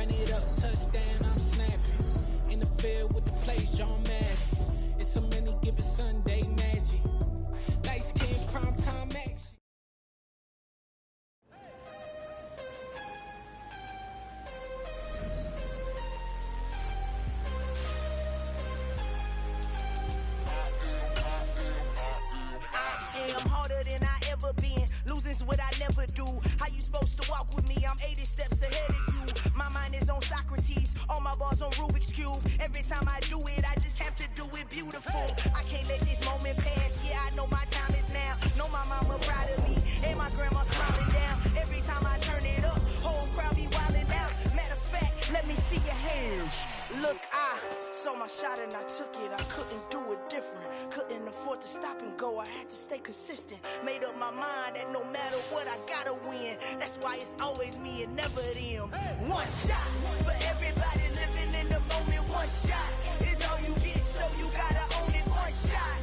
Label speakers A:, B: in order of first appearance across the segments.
A: Run it up, touchdown, I'm snapping. In the field with the plays, John Madden. It's a many given Sunday magic. Light skin, prime time action.
B: I'm harder than I ever been. Losing's what I never do. How you supposed to walk with me? I'm 80 steps ahead of you. My mind is on Socrates. All my bars on Rubik's Cube. Every time I do it, I just have to do it beautiful. I can't let this moment pass. Yeah, I know my time is now. Know my mama proud of me. And my grandma smiling down. Every time I turn it up, whole crowd be wilding out. Matter of fact, let me see your hands. Look, I saw my shot and I took it. I couldn't do it different. Couldn't afford to stop and go. I had to stay consistent. Made up my mind that no matter what, I gotta win. That's why it's always me and never them. One shot for everybody living in the moment. One shot is all you get, so you gotta own it. One shot.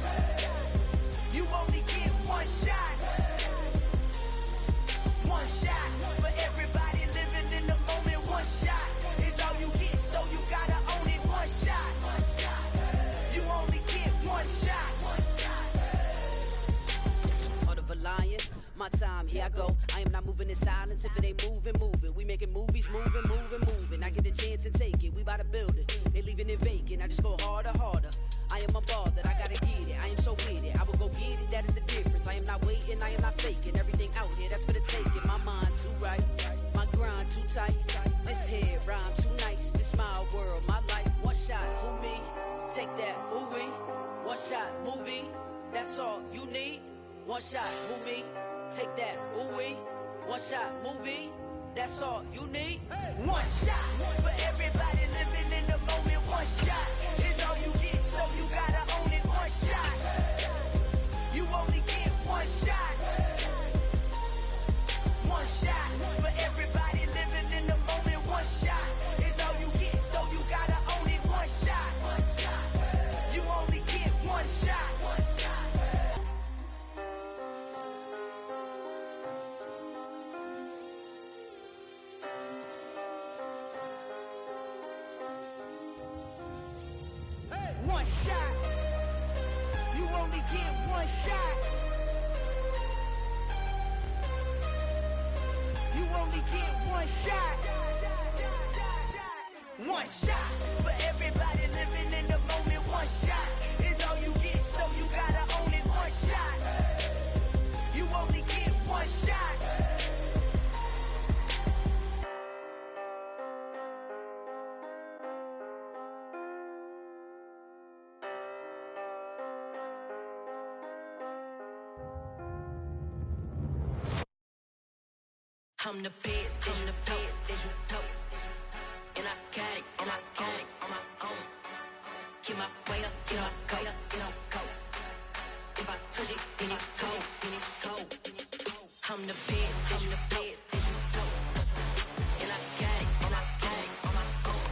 B: You only get one shot. One shot for everybody living in the moment. One shot is all you get, so you gotta own it. One shot. You only get one shot.
C: Heart of a lion, my time, here I go. I am not moving in silence. If it ain't moving, moving. We making movies, moving, moving, moving. I get a chance and take it. We bout to build it. They leaving it vacant. I just go harder, harder. I am a ball that I gotta get it. I am so with it. I will go get it. That is the difference. I am not waiting. I am not faking. Everything out here, that's for the taking. My mind too right. My grind too tight. This head rhyme too nice. This my world, my life. One shot, who me? Take that, ooh-wee. One shot, movie. That's all you need. One shot, movie. Take that, ooh-wee. One shot, movie. That's all you need.
B: One shot for everybody living in the moment. One shot is all you get, so you gotta own it. One shot. You only get one shot. One shot for everybody living in the moment. One shot is all you get, so you gotta own it. One shot. You only get one shot. One shot. You only get one shot. You only get one shot. One shot for everybody living in the moment. One shot is all you get, so you gotta own it. One shot. You only get one shot. I'm the best, I'm the best, and I got it, and I got it on my own. Get my way up, get my go, go. If I touch it, then it's cold, I'm the best, I'm the best, and I got it, and I got it on my own.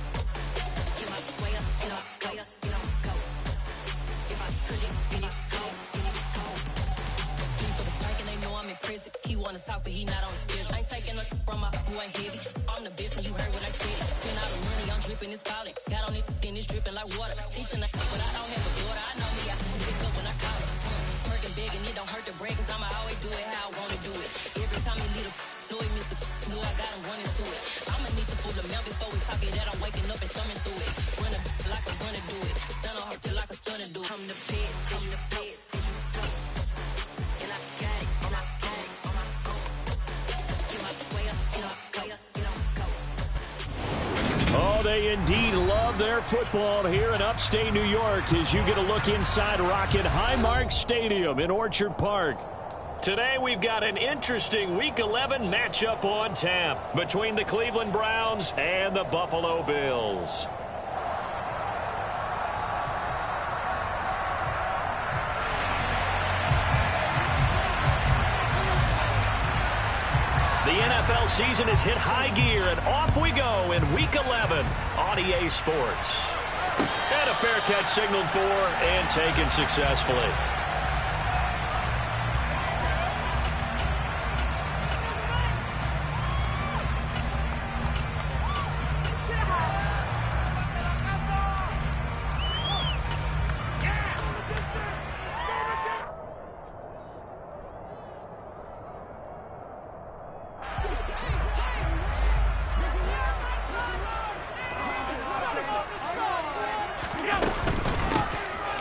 B: Get my way up, get my go. If I touch it, then it's cold, For the bank and they know I'm in prison. He wanna talk, but he not on the schedule. I ain't taking a from my boy heavy. I'm the best and you heard what I said. Spend all the money, I'm dripping, it's falling. Got on it, then it's dripping like water. Teaching the but I don't have a daughter. I know me, I pick up when I call it. Working big and it don't hurt the break, cause I'ma always do it how I wanna do it. Every time he leave the know he missed the know I got him running to it. I'ma need to pull the mail before we talk it that I'm waking up and thumbing through it. Run a like I'm gonna do it. Stun on her till like a stunner do it. I'm the best, I'm the best. And I got it, and I got it on my own. Get my way up, get up, go.
D: Oh, they indeed love their football here in upstate New York as you get a look inside Rocket Highmark Stadium in Orchard Park. Today we've got an interesting Week 11 matchup on tap between the Cleveland Browns and the Buffalo Bills. The NFL season has hit high gear, and off we go in Week 11 on EA Sports. And a fair catch signaled for and taken successfully.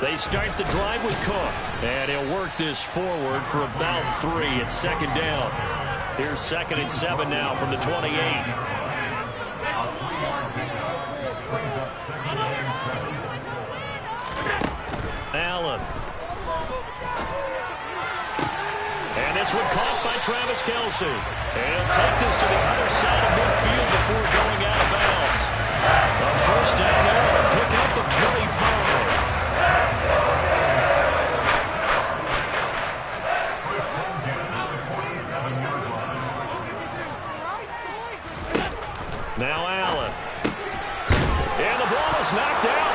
D: They start the drive with Cook. And he'll work this forward for about 3. It's second down. Here's 2nd and 7 now from the 28. Allen. And this one caught by Travis Kelce. And he'll take this to the other side of midfield before going out of bounds. A first down there to pick up the 25. Now Allen. And the ball is knocked out.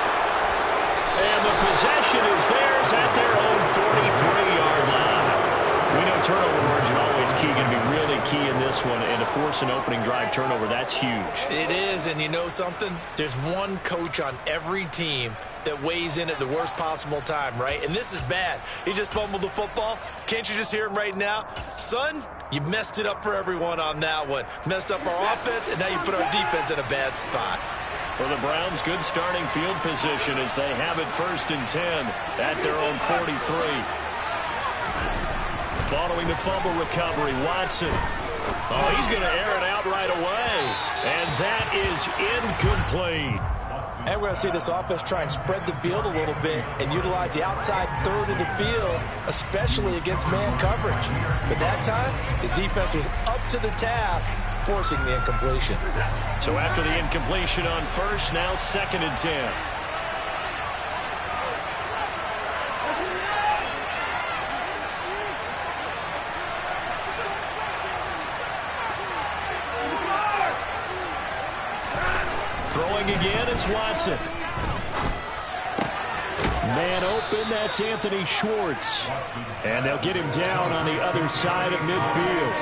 D: And the possession is theirs at their own 43-yard line. We know turnover margin always key, going to be really key in this one, and to force an opening drive turnover, that's huge.
E: It is, and you know something? There's one coach on every team that weighs in at the worst possible time, right? And this is bad. He just fumbled the football. Can't you just hear him right now? Son, you messed it up for everyone on that one. Messed up our offense, and now you put our defense in a bad spot.
D: For the Browns, good starting field position as they have it 1st and 10 at their own 43. Following the fumble recovery, Watson. Oh, he's going to air it out right away. And that is incomplete.
E: And we're going to see this offense try and spread the field a little bit and utilize the outside third of the field, especially against man coverage. But that time, the defense was up to the task, forcing the incompletion.
D: So after the incompletion on first, now 2nd and 10. Throwing again, it's Watson. Man open, that's Anthony Schwartz. And they'll get him down on the other side of midfield.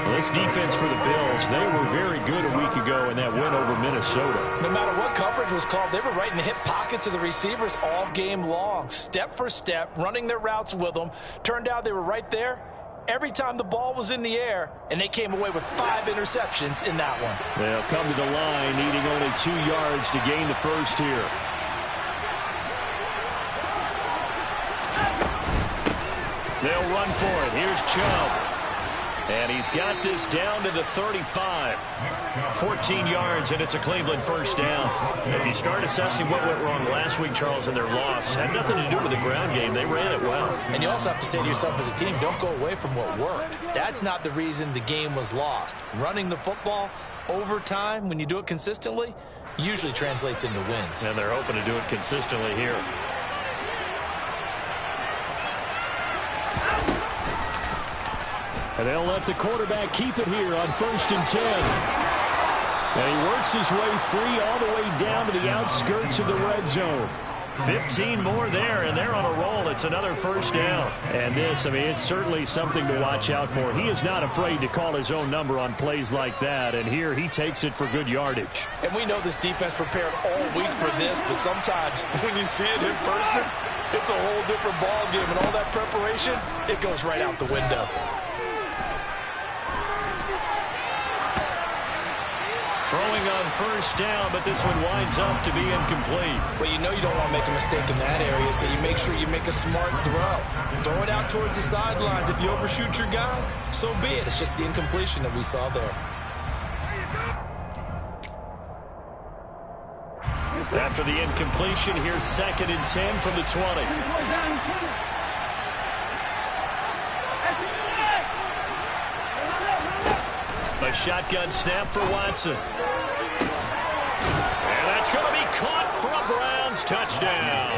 D: Well, this defense for the Bills, they were very good a week ago in that win over Minnesota.
E: No matter what coverage was called, they were right in the hip pockets of the receivers all game long. Step for step, running their routes with them. Turned out they were right there every time the ball was in the air, and they came away with 5 interceptions in that one.
D: They'll come to the line, needing only 2 yards to gain the first here. They'll run for it. Here's Chubb. And he's got this down to the 35. 14 yards, and it's a Cleveland first down. If you start assessing what went wrong last week, Charles, in their loss, had nothing to do with the ground game. They ran it well.
E: And you also have to say to yourself as a team, don't go away from what worked. That's not the reason the game was lost. Running the football over time, when you do it consistently, usually translates into wins.
D: And they're hoping to do it consistently here. And they'll let the quarterback keep it here on 1st and 10. And he works his way free all the way down to the outskirts of the red zone. 15 more there, and they're on a roll. It's another first down. And this, I mean, it's certainly something to watch out for. He is not afraid to call his own number on plays like that, and here he takes it for good yardage.
E: And we know this defense prepared all week for this, but sometimes when you see it in person, it's a whole different ball game, and all that preparation, it goes right out the window.
D: Throwing on first down, but this one winds up to be incomplete.
E: Well, you know you don't want to make a mistake in that area, so you make sure you make a smart throw. Throw it out towards the sidelines. If you overshoot your guy, so be it. It's just the incompletion that we saw there.
D: After the incompletion, here's 2nd and 10 from the 20. A shotgun snap for Watson. And that's going to be caught for a Browns touchdown.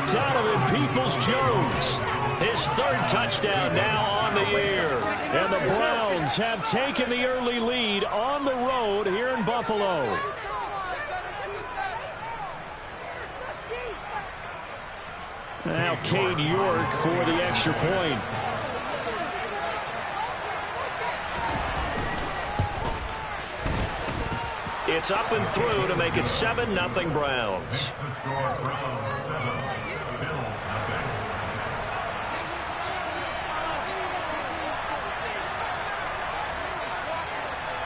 D: Donovan Peoples-Jones, his 3rd touchdown now on the year. And the Browns have taken the early lead on the road here in Buffalo. Now Cade York for the extra point. It's up and through to make it 7-0 Browns.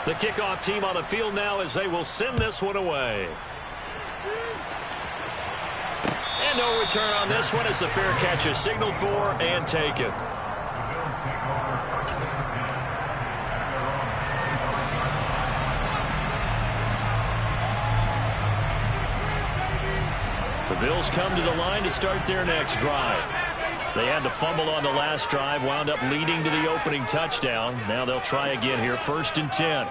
D: The kickoff team on the field now as they will send this one away. And no return on this one as the fair catch is signaled for and taken. The Bills come to the line to start their next drive. They had to fumble on the last drive, wound up leading to the opening touchdown. Now they'll try again here, 1st and 10.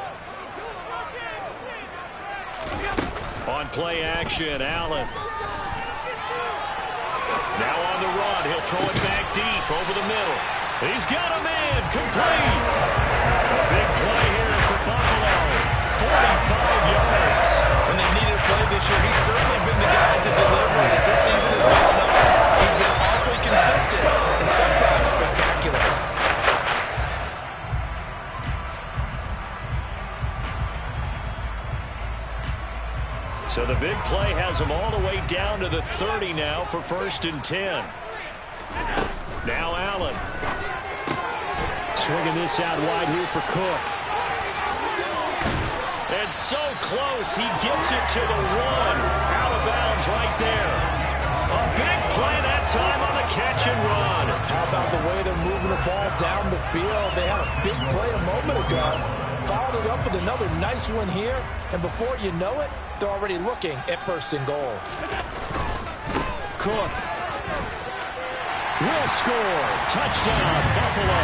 D: On play action, Allen. Now on the run, he'll throw it back deep over the middle. He's got a man, complete. A big play here for Buffalo, 45 yards.
E: When they needed a play this year, he's certainly been the guy to deliver as this season has gone on. He's been awfully consistent and sometimes spectacular.
D: So the big play has them all the way down to the 30 now for 1st and 10. Now Allen. Swinging this out wide here for Cook. And so close, he gets it to the 1. Out of bounds right there. A big play that time on the catch and run.
E: How about the way they're moving the ball down the field? They had a big play a moment ago. Followed it up with another nice one here. And before you know it, they're already looking at 1st and goal.
D: Cook will score. Touchdown, Buffalo.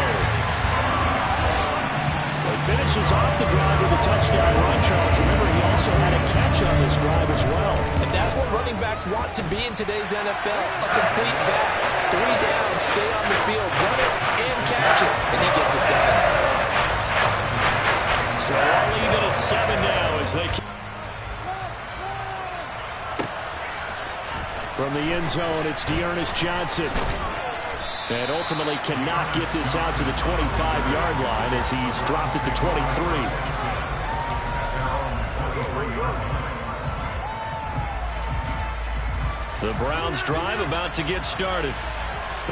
D: He finishes off the drive with a touchdown run, Charles. Remember, he also had a catch on this drive as well.
E: And that's what running backs want to be in today's NFL. A complete back. 3 down, stay on the field, run it, and catch it. And he gets it done.
D: So all even at 7 now as they keep. From the end zone, it's D'Ernest Johnson. And ultimately cannot get this out to the 25-yard line as he's dropped at the 23. The Browns drive about to get started.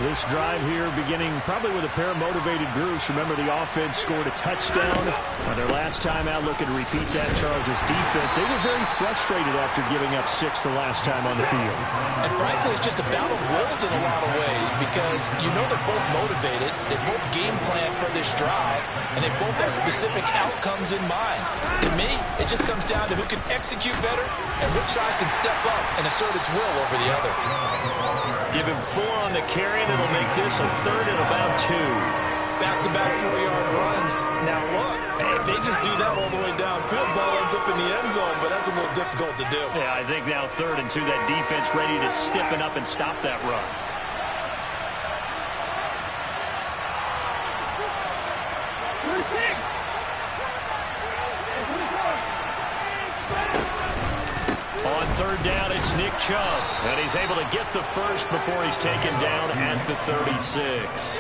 D: This drive here beginning probably with a pair of motivated groups. Remember, the offense scored a touchdown on their last time out. Looking to repeat that, Charles' defense. They were very frustrated after giving up 6 the last time on the field.
E: And frankly, it's just a battle of wills in a lot of ways because you know they're both motivated. They both game plan for this drive, and they both have specific outcomes in mind. To me, it just comes down to who can execute better and which side can step up and assert its will over the other.
D: Give him 4 on the carry, and it'll make this a 3rd and about 2.
E: Back-to-back 4-yard runs. Now look, hey, if they just do that all the way downfield, ball ends up in the end zone, but that's a little difficult to do.
D: Yeah, I think now 3rd and 2, that defense ready to stiffen up and stop that run. On 3rd down, it's Nick Chubb, and he's able to get the first before he's taken down at the 36.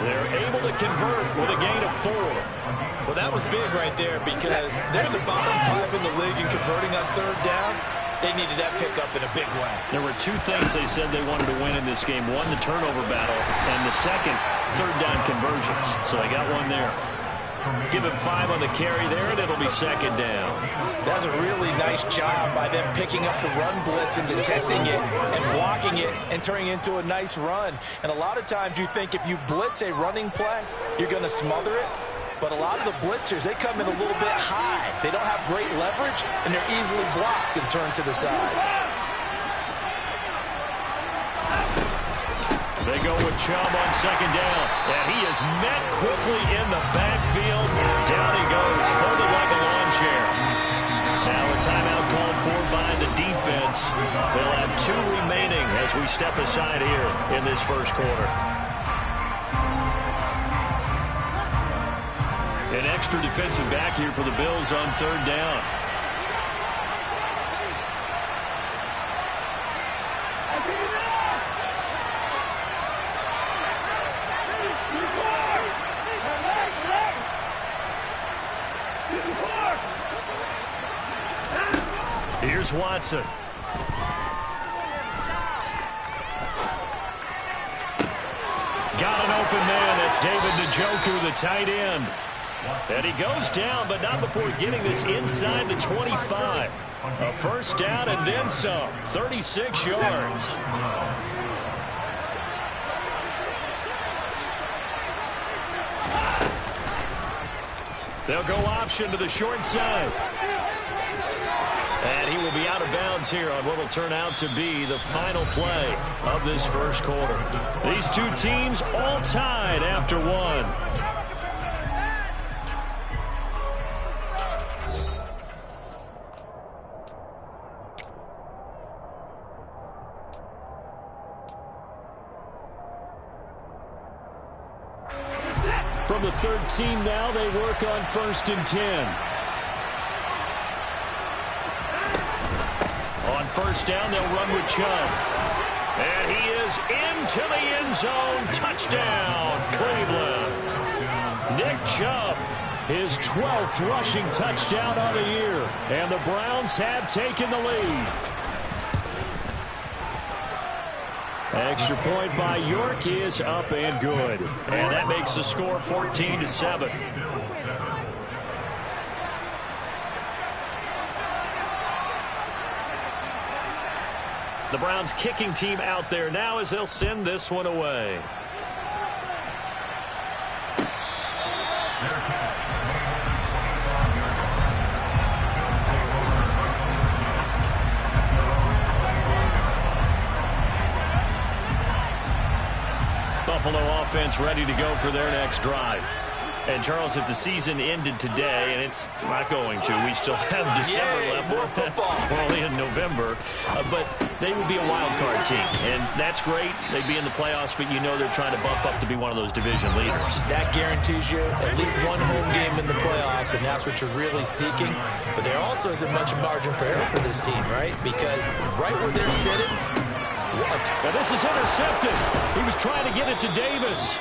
D: They're able to convert with a gain of 4.
E: Well, that was big right there because they're in the bottom 5 in the league in converting on 3rd down. They needed that pickup in a big way.
D: There were 2 things they said they wanted to win in this game. 1, the turnover battle, and the second, 3rd down conversions. So they got 1 there. Give him 5 on the carry there, and it'll be 2nd down.
E: That's a really nice job by them picking up the run blitz and detecting it and blocking it and turning it into a nice run. And a lot of times you think if you blitz a running play, you're going to smother it. But a lot of the blitzers, they come in a little bit high. They don't have great leverage, and they're easily blocked and turned to the side.
D: They go with Chubb on 2nd down, and he is met quickly in the backfield. Down he goes, folded like a lawn chair. Now a timeout called for by the defense. They'll have 2 remaining as we step aside here in this first quarter. An extra defensive back here for the Bills on 3rd down. Here's Watson. Got an open man. That's David Njoku, the tight end. And he goes down, but not before getting this inside the 25. A first down and then some. 36 yards. They'll go option to the short side. And he will be out of bounds here on what will turn out to be the final play of this first quarter. These two teams all tied after one. From the 13 now, they work on 1st and 10. On first down, they'll run with Chubb. And he is into the end zone. Touchdown, Cleveland. Nick Chubb, his 12th rushing touchdown of the year. And the Browns have taken the lead. Extra point by York is up and good. And that makes the score 14-7. The Browns kicking team out there now as they'll send this one away. Buffalo offense ready to go for their next drive. And, Charles, if the season ended today, and it's not going to, we still have December left.
E: More football.
D: We're only in November. But they would be a wild card team. And that's great. They'd be in the playoffs, but you know they're trying to bump up to be one of those division leaders.
E: That guarantees you at least one home game in the playoffs, and that's what you're really seeking. But there also isn't much margin for error for this team, right? Because right where they're sitting,
D: and this is intercepted. He was trying to get it to Davis.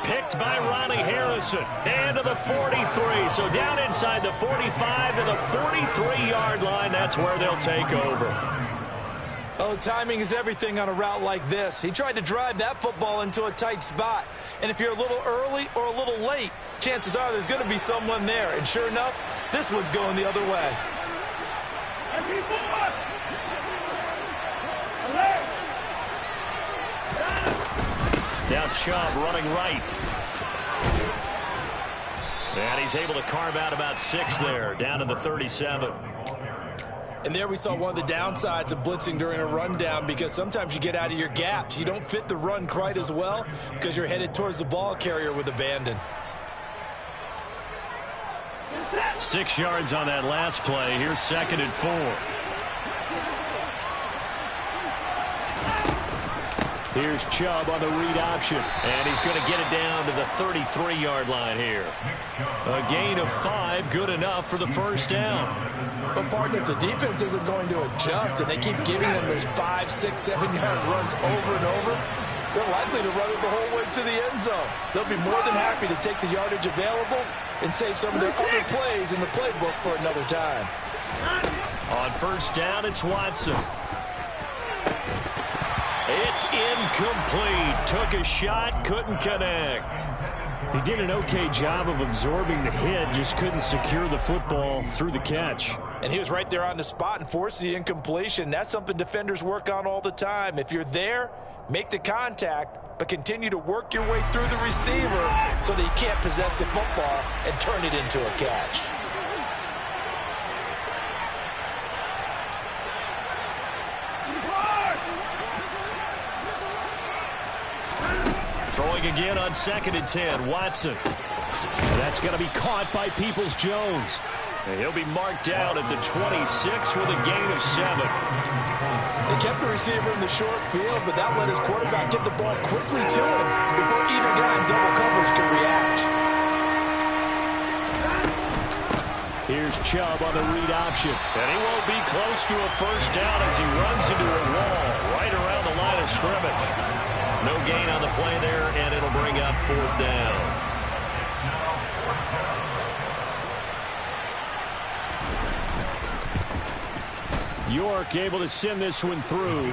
D: Picked by Ronnie Harrison. And to the 43. So down inside the 45 to the 43-yard line. That's where they'll take over.
E: Oh, timing is everything on a route like this. He tried to drive that football into a tight spot. And if you're a little early or a little late, chances are there's going to be someone there. And sure enough, this one's going the other way.
D: Now Chubb running right. And he's able to carve out about 6 there, down to the 37.
E: And there we saw one of the downsides of blitzing during a rundown, because sometimes you get out of your gaps. You don't fit the run quite as well because you're headed towards the ball carrier with abandon.
D: 6 yards on that last play. Here's 2nd and 4. Here's Chubb on the read option. And he's going to get it down to the 33-yard line here. A gain of 5, good enough for the first down.
E: But, partner, if the defense isn't going to adjust and they keep giving them those 5, 6, 7-yard runs over and over, they're likely to run it the whole way to the end zone. They'll be more than happy to take the yardage available and save some of their other plays in the playbook for another time.
D: On first down, it's Watson. It's incomplete. Took a shot, couldn't connect. He did an okay job of absorbing the hit, just couldn't secure the football through the catch.
E: And he was right there on the spot and forced the incompletion. That's something defenders work on all the time. If you're there, make the contact, but continue to work your way through the receiver so that you can't possess the football and turn it into a catch.
D: Throwing again on 2nd and 10, Watson. And that's going to be caught by Peoples-Jones. And he'll be marked down at the 26 with a gain of 7.
E: They kept the receiver in the short field, but that let his quarterback get the ball quickly to him before either guy in double coverage could react.
D: Here's Chubb on the read option. And he won't be close to a first down as he runs into a wall right around the line of scrimmage. No gain on the play there, and it'll bring up 4th down. York able to send this one through.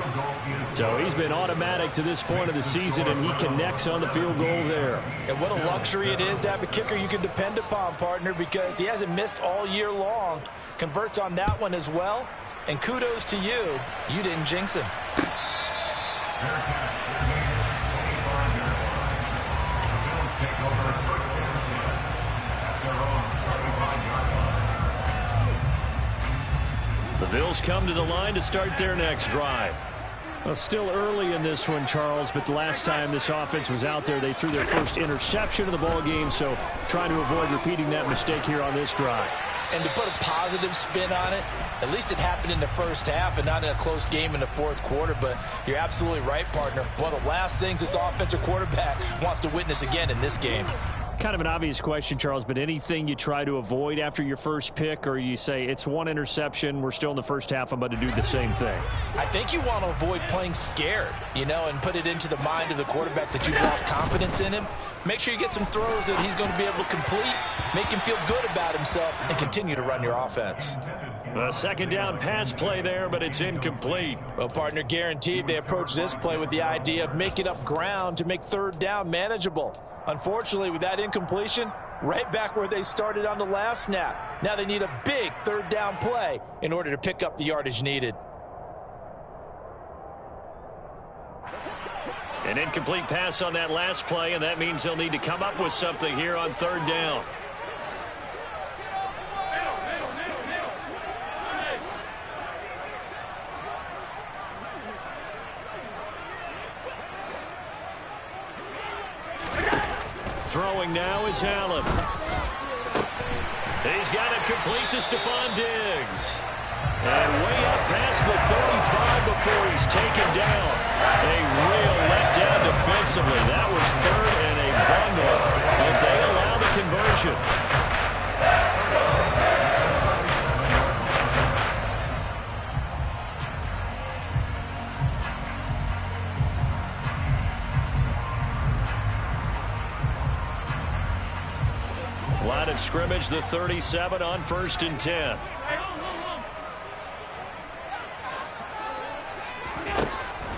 D: So he's been automatic to this point of the season, and he connects on the field goal there.
E: And what a luxury it is to have a kicker you can depend upon, partner, because he hasn't missed all year long. Converts on that one as well. And kudos to you. You didn't jinx him.
D: The Bills come to the line to start their next drive. Well, still early in this one, Charles, but the last time this offense was out there, they threw their first interception of the ball game, so trying to avoid repeating that mistake here on this drive.
E: And to put a positive spin on it, at least it happened in the first half and not in a close game in the fourth quarter. But you're absolutely right, partner. One of the last things this offensive quarterback wants to witness again in this game.
D: Kind of an obvious question, Charles, but anything you try to avoid after your first pick, or you say it's one interception, we're still in the first half, I'm about to do the same thing?
E: I think you want to avoid playing scared, and put it into the mind of the quarterback that you've lost confidence in him. Make sure you get some throws that he's going to be able to complete, make him feel good about himself, and continue to run your offense.
D: A second down pass play there, but it's incomplete.
E: Well, partner, guaranteed they approach this play with the idea of making up ground to make third down manageable. Unfortunately, with that incompletion, right back where they started on the last snap. Now they need a big third down play in order to pick up the yardage needed.
D: An incomplete pass on that last play, and that means they'll need to come up with something here on third down. Throwing now is Allen. He's got it complete to Stephon Diggs. And way up past the 35 before he's taken down. A real letdown defensively. That was third and a bundle. But they allow the conversion. Line of scrimmage, the 37 on 1st and 10.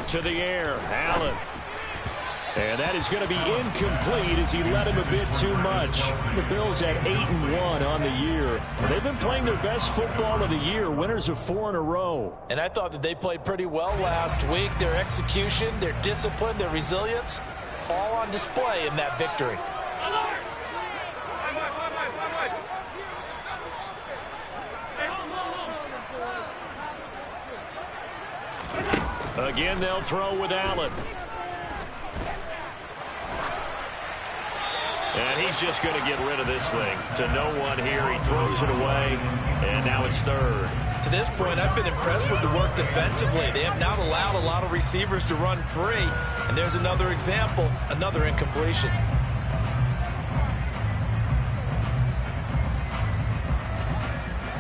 D: To the air, Allen. And that is going to be incomplete as he led him a bit too much. The Bills at 8-1 on the year. They've been playing their best football of the year, winners of 4 in a row.
E: And I thought that they played pretty well last week. Their execution, their discipline, their resilience, all on display in that victory.
D: Again, they'll throw with Allen. And he's just going to get rid of this thing. To no one here. He throws it away. And now it's third.
E: To this point, I've been impressed with the work defensively. They have not allowed a lot of receivers to run free. And there's another example, another incompletion.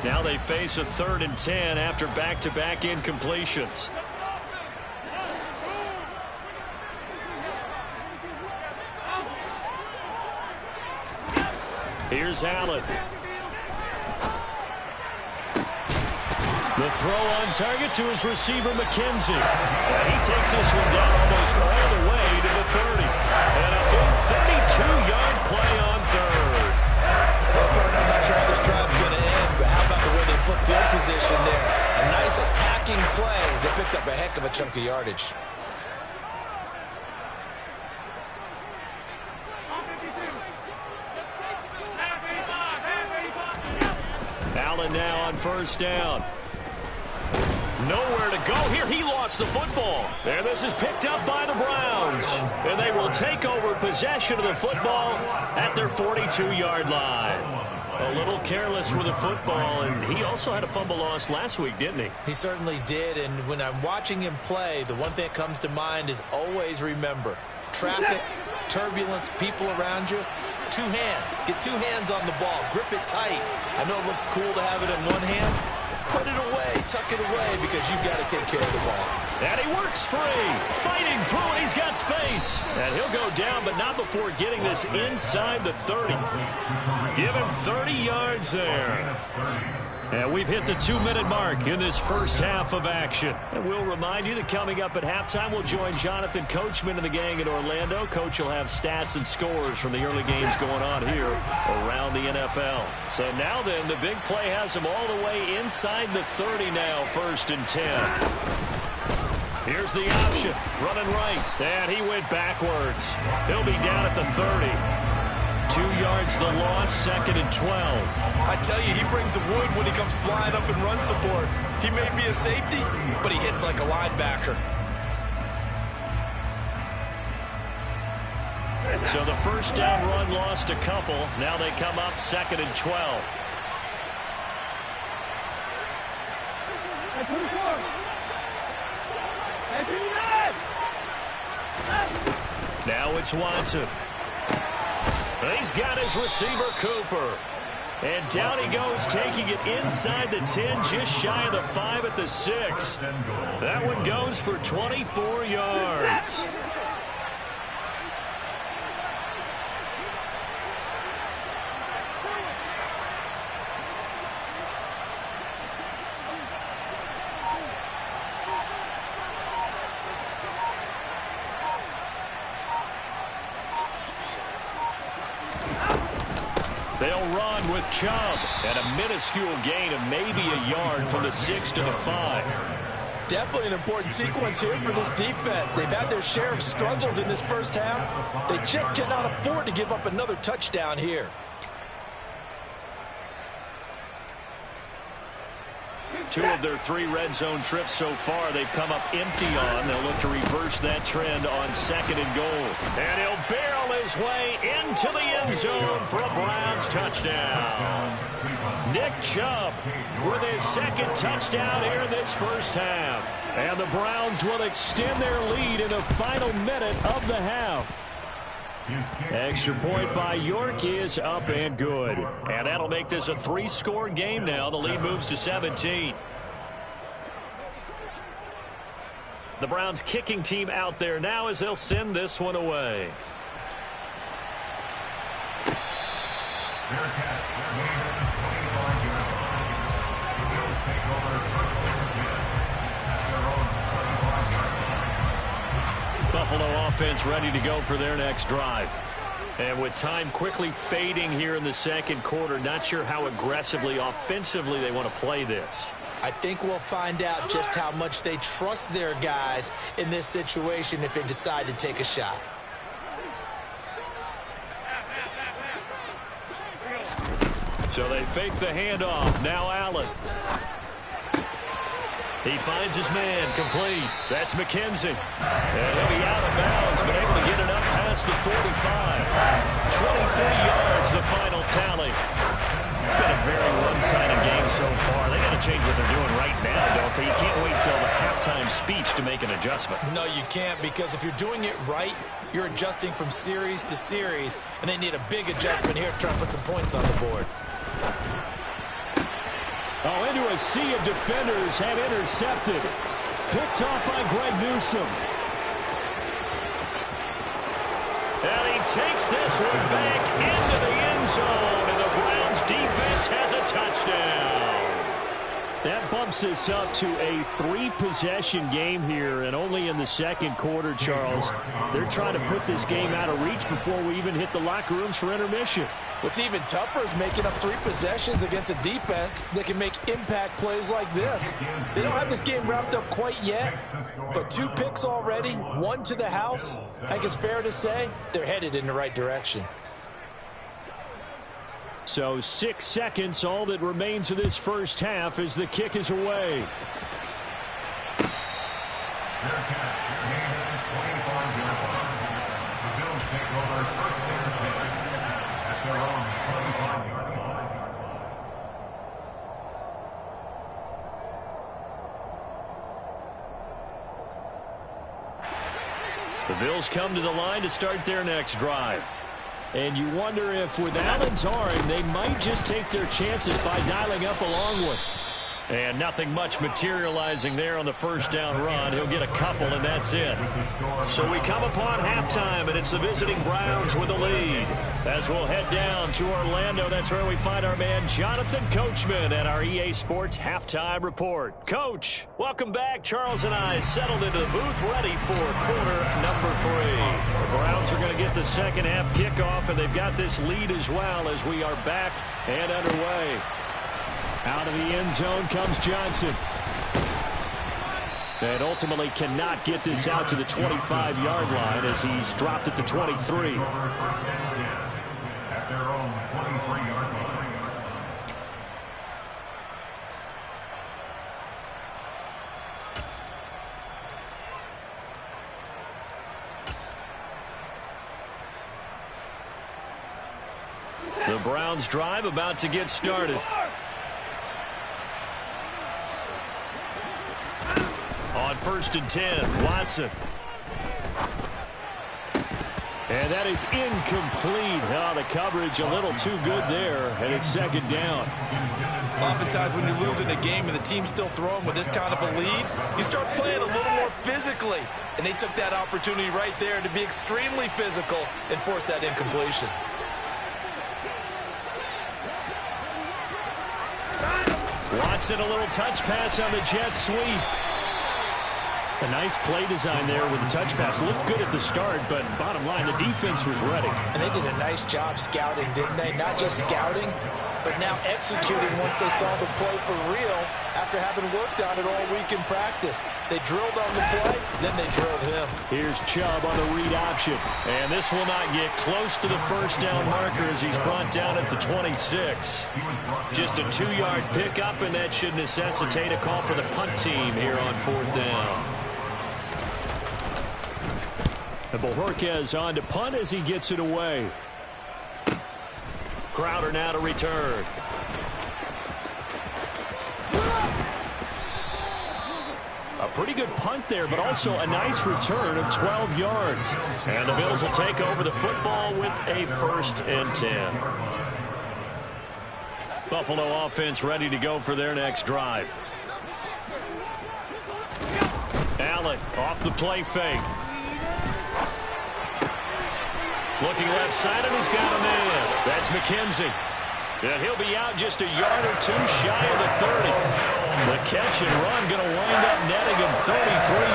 D: Now they face a 3rd and 10 after back-to-back incompletions. Here's Allen. The throw on target to his receiver, McKenzie. And he takes this one down almost all the way to the 30. And a big 32-yard play on third.
E: I'm not sure how this drive's going to end, but how about the way they flip field position there? A nice attacking play that picked up a heck of a chunk of yardage.
D: Allen now on 1st down. Nowhere to go here. He lost the football. And this is picked up by the Browns. And they will take over possession of the football at their 42-yard line. A little careless with the football, and he also had a fumble loss last week, didn't he?
E: He certainly did, and when I'm watching him play, the one thing that comes to mind is always remember, traffic, turbulence, people around you, 2 hands. Get 2 hands on the ball. Grip it tight. I know it looks cool to have it in one hand. Put it away, tuck it away, because you've got to take care of the ball.
D: And he works free, fighting through, and he's got space. And he'll go down, but not before getting this inside the 30. Give him 30 yards there. And we've hit the 2-minute mark in this first half of action. And we'll remind you that coming up at halftime, we'll join Jonathan Coachman and the gang in Orlando. Coach will have stats and scores from the early games going on here around the NFL. So now then, the big play has him all the way inside the 30 now, 1st and 10. Here's the option, running right, and he went backwards. He'll be down at the 30. 2 yards the loss, 2nd and 12.
E: I tell you, he brings the wood when he comes flying up in run support. He may be a safety, but he hits like a linebacker.
D: So the first down run lost a couple. Now they come up 2nd and 12. Now it's Watson. He's got his receiver, Cooper. And down he goes, taking it inside the 10, just shy of the 5 at the 6. That one goes for 24 yards. They'll run with Chubb, and a minuscule gain of maybe a yard from the 6 to the 5.
E: Definitely an important sequence here for this defense. They've had their share of struggles in this first half. They just cannot afford to give up another touchdown here.
D: Two of their 3 red zone trips so far, they've come up empty on. They'll look to reverse that trend on 2nd and goal. And he'll barrel his way into the end zone for a Browns touchdown. Nick Chubb with his 2nd touchdown here in this first half. And the Browns will extend their lead in the final minute of the half. Extra point by York is up and good. And that'll make this a 3-score game now. The lead moves to 17. The Browns kicking team out there now as they'll send this one away. Buffalo offense ready to go for their next drive. And with time quickly fading here in the second quarter, not sure how aggressively, offensively they want to play this.
E: I think we'll find out just how much they trust their guys in this situation if they decide to take a shot.
D: So they fake the handoff. Now Allen. He finds his man, complete. That's McKenzie. And he'll be out of bounds, but able to get it up past the 45. 23 yards, the final tally. It's been a very one-sided game so far. They got to change what they're doing right now, don't they? You can't wait till the halftime speech to make an adjustment.
E: No, you can't, because if you're doing it right, you're adjusting from series to series, and they need a big adjustment here to try to put some points on the board.
D: Oh, into a sea of defenders and intercepted. Picked off by Greg Newsome. And he takes this one back into the end zone, and the Browns defense has a touchdown. That bumps us up to a 3-possession game here, and only in the second quarter, Charles. They're trying to put this game out of reach before we even hit the locker rooms for intermission.
E: What's even tougher is making up 3 possessions against a defense that can make impact plays like this. They don't have this game wrapped up quite yet, but 2 picks already, 1 to the house. I think it's fair to say they're headed in the right direction.
D: So 6 seconds, all that remains of this first half as the kick is away. The Bills come to the line to start their next drive. And you wonder if with Allen's arm, they might just take their chances by dialing up a long one. And nothing much materializing there on the first down run. He'll get a couple, and that's it. So we come upon halftime, and it's the visiting Browns with the lead. As we'll head down to Orlando, that's where we find our man Jonathan Coachman at our EA Sports Halftime Report. Coach, welcome back. Charles and I settled into the booth, ready for quarter number 3. The Browns are going to get the second half kickoff, and they've got this lead as well as we are back and underway. Out of the end zone comes Johnson. And ultimately cannot get this out to the 25-yard line as he's dropped at the 23. The Browns drive about to get started. On 1st and 10, Watson. And that is incomplete. Oh, the coverage a little too good there, and it's second down.
E: Oftentimes when you're losing a game and the team's still throwing with this kind of a lead, you start playing a little more physically. And they took that opportunity right there to be extremely physical and force that incompletion.
D: Watson, a little touch pass on the jet sweep. A nice play design there with the touch pass. Looked good at the start, but bottom line, the defense was ready.
E: And they did a nice job scouting, didn't they? Not just scouting, but now executing once they saw the play for real after having worked on it all week in practice. They drilled on the play, then they drilled him.
D: Here's Chubb on the read option. And this will not get close to the first down marker as he's brought down at the 26. Just a 2-yard pickup, and that should necessitate a call for the punt team here on 4th down. And Bojorquez on to punt as he gets it away. Crowder now to return. A pretty good punt there, but also a nice return of 12 yards. And the Bills will take over the football with a 1st and 10. Buffalo offense ready to go for their next drive. Allen off the play fake. Looking left side, and he's got a man. That's McKenzie. And he'll be out just a yard or two shy of the 30. The catch and run going to wind up netting him 33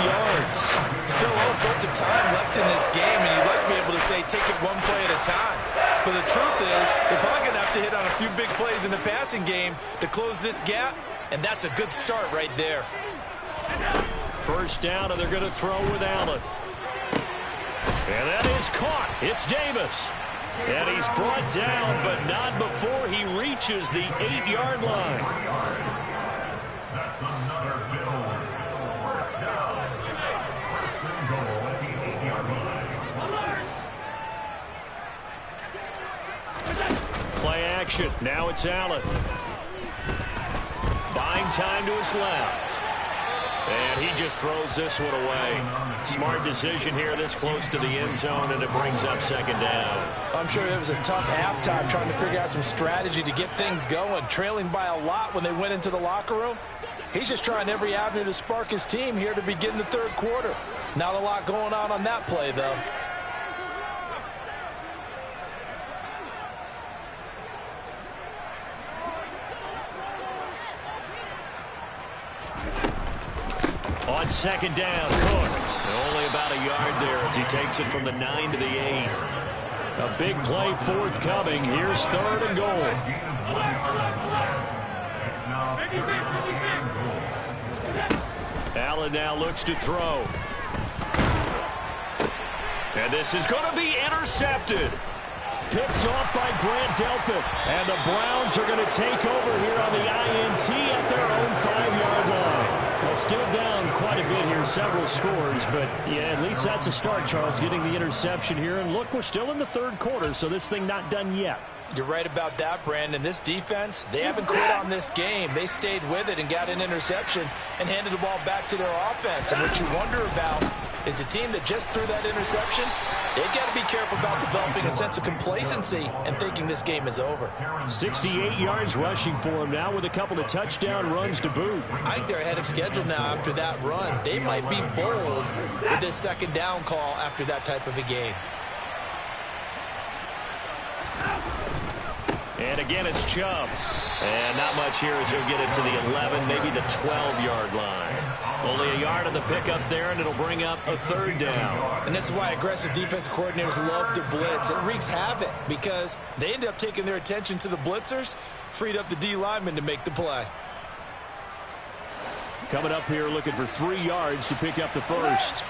D: yards.
E: Still all sorts of time left in this game, and you'd like to be able to say take it one play at a time. But the truth is, they're probably going to have to hit on a few big plays in the passing game to close this gap, and that's a good start right there.
D: First down, and they're going to throw with Allen. And that is caught. It's Davis. And he's brought down, but not before he reaches the 8-yard line. Play action. Now it's Allen. Buying time to his left. And he just throws this one away. Smart decision here this close to the end zone, and it brings up second down.
E: I'm sure it was a tough halftime trying to figure out some strategy to get things going, trailing by a lot when they went into the locker room. He's just trying every avenue to spark his team here to begin the third quarter. Not a lot going on that play, though.
D: On second down, Cook. Only about a yard there as he takes it from the 9 to the 8. A big play forthcoming. Here's 3rd and goal. Allen now looks to throw. And this is going to be intercepted. Picked off by Grant Delpit. And the Browns are going to take over here on the INT at their own 5-yard line. Well, still down quite a bit here, several scores, but yeah, at least that's a start, Charles, getting the interception here. And look, we're still in the third quarter, so this thing not done yet.
E: You're right about that, Brandon. This defense, they haven't quit on this game. They stayed with it and got an interception and handed the ball back to their offense. And what you wonder about is the team that just threw that interception. They've got to be careful about developing a sense of complacency and thinking this game is over.
D: 68 yards rushing for him now with a couple of touchdown runs to boot.
E: I think they're ahead of schedule now after that run. They might be bold with this second down call after that type of a game.
D: And again, it's Chubb. And not much here as he'll get it to the 11, maybe the 12-yard line. Only a yard on the pickup there, and it'll bring up a third down.
E: And this is why aggressive defensive coordinators love to blitz. It wreaks havoc because they end up taking their attention to the blitzers, freed up the D lineman to make the play.
D: Coming up here looking for 3 yards to pick up the first.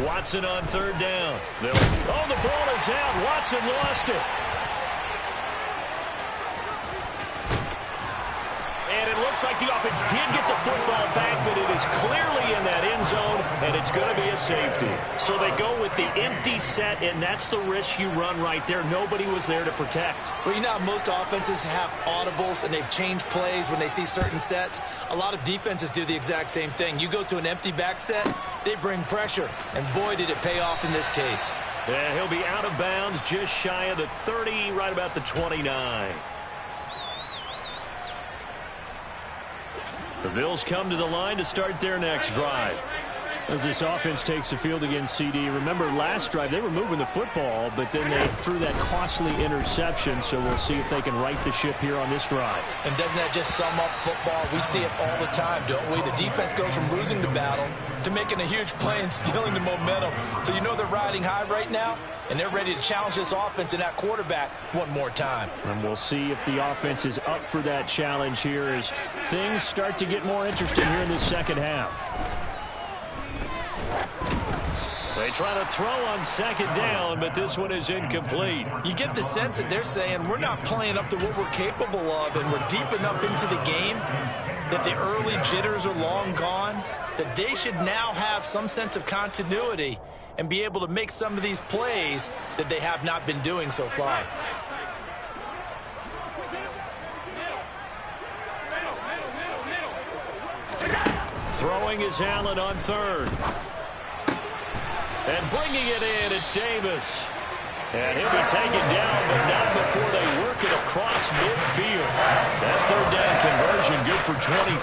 D: Watson on third down. Oh, the ball is out. Watson lost it. And it looks like the offense did get the football back, but it is clearly in that end zone, and it's going to be a safety. So they go with the empty set, and that's the risk you run right there. Nobody was there to protect.
E: Well, you know how most offenses have audibles, and they've changed plays when they see certain sets. A lot of defenses do the exact same thing. You go to an empty back set, they bring pressure, and boy, did it pay off in this case.
D: Yeah, he'll be out of bounds just shy of the 30, right about the 29. The Bills come to the line to start their next drive. As this offense takes the field against CD, remember last drive they were moving the football, but then they threw that costly interception, so we'll see if they can right the ship here on this drive.
E: And doesn't that just sum up football? We see it all the time, don't we? The defense goes from losing the battle to making a huge play and stealing the momentum. So you know they're riding high right now, and they're ready to challenge this offense and that quarterback one more time. And
D: we'll see if the offense is up for that challenge here as things start to get more interesting here in the second half. They try to throw on second down, but this one is incomplete.
E: You get the sense that they're saying we're not playing up to what we're capable of, and we're deep enough into the game that the early jitters are long gone, that they should now have some sense of continuity and be able to make some of these plays that they have not been doing so far.
D: Throwing is Allen on third. And bringing it in, it's Davis. And he'll be taken down, but not before they work it across midfield. That third down conversion good for 23.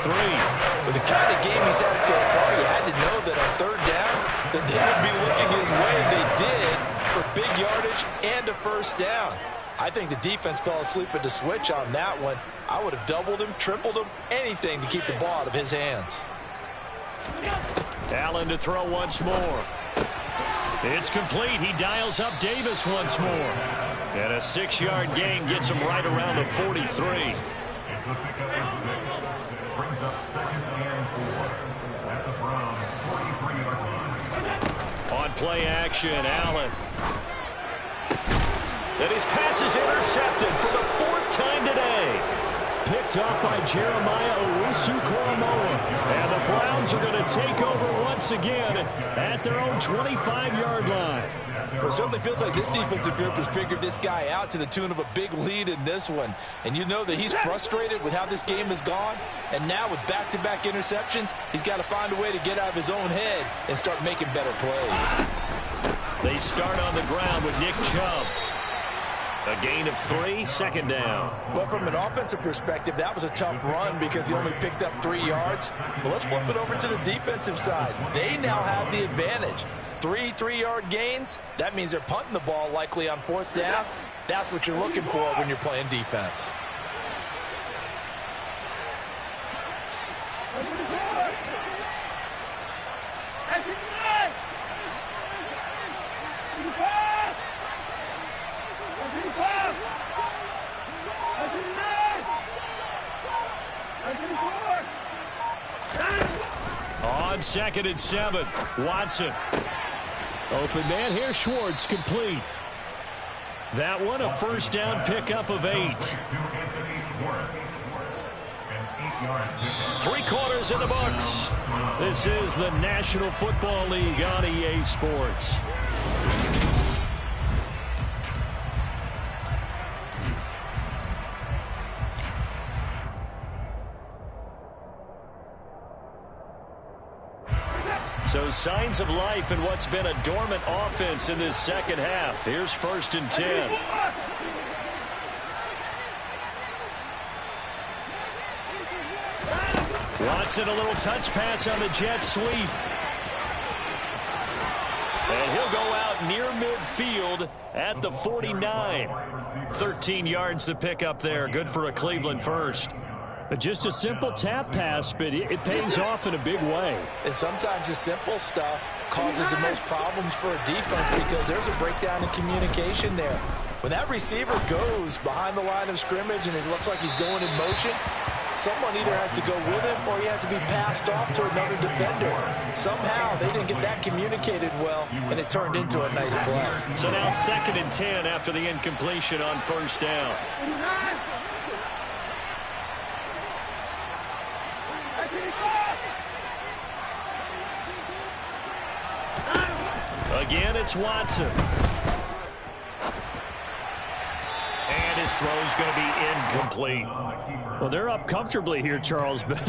E: With the kind of game he's had so far, you had to know that on third down, that they would be looking his way. They did for big yardage and a first down. I think the defense fell asleep at the switch on that one. I would have doubled him, tripled him, anything to keep the ball out of his hands.
D: Allen to throw once more. It's complete. He dials up Davis once more. And a 6-yard gain gets him right around the 43. On play action, Allen. And his pass is intercepted for the 4th time today. Picked up by Jeremiah Owusu-Koramoah. And the Browns are going to take over once again at their own 25-yard line.
E: Well, it certainly feels like this defensive group has figured this guy out to the tune of a big lead in this one. And you know that he's frustrated with how this game has gone. And now with back-to-back interceptions, he's got to find a way to get out of his own head and start making better plays.
D: They start on the ground with Nick Chubb. A gain of 3, second down.
E: Well, from an offensive perspective, that was a tough run because he only picked up 3 yards. But let's flip it over to the defensive side. They now have the advantage. 3 3-yard gains. That means they're punting the ball likely on 4th down. That's what you're looking for when you're playing defense.
D: On 2nd and 7, Watson. Open man here, Schwartz, complete. That one, a first down pickup of 8. 3 quarters in the books. This is the National Football League on EA Sports. So signs of life in what's been a dormant offense in this second half. Here's 1st and 10. Watson, a little touch pass on the jet sweep. And he'll go out near midfield at the 49. 13 yards to pick up there. Good for a Cleveland first. Just a simple tap pass, but it pays off in a big way.
E: And sometimes the simple stuff causes the most problems for a defense because there's a breakdown in communication there. When that receiver goes behind the line of scrimmage and it looks like he's going in motion, someone either has to go with him or he has to be passed off to another defender. Somehow they didn't get that communicated well, and it turned into a nice play.
D: So now 2nd and 10 after the incompletion on 1st down. Again, it's Watson. And his throw's going to be incomplete. Well, they're up comfortably here, Charles, but